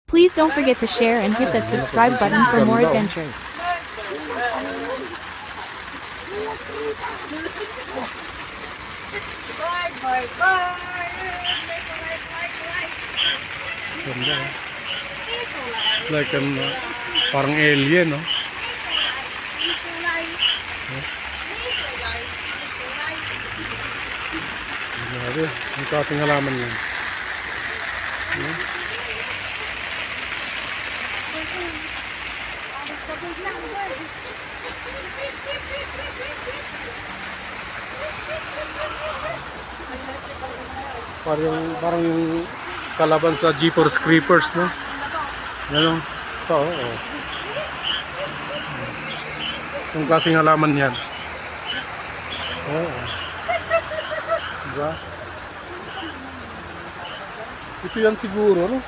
Please don't forget to share and hit that subscribe button for more adventures. Ganda. It's like parang alien, no? Grabe, ang klaseng halaman yan. Parang yung kalaban sa Jeepers Creepers, no? Yan, ito, oh. Yung klaseng halaman yan. Oo. Diba? Ito yan siguro, no?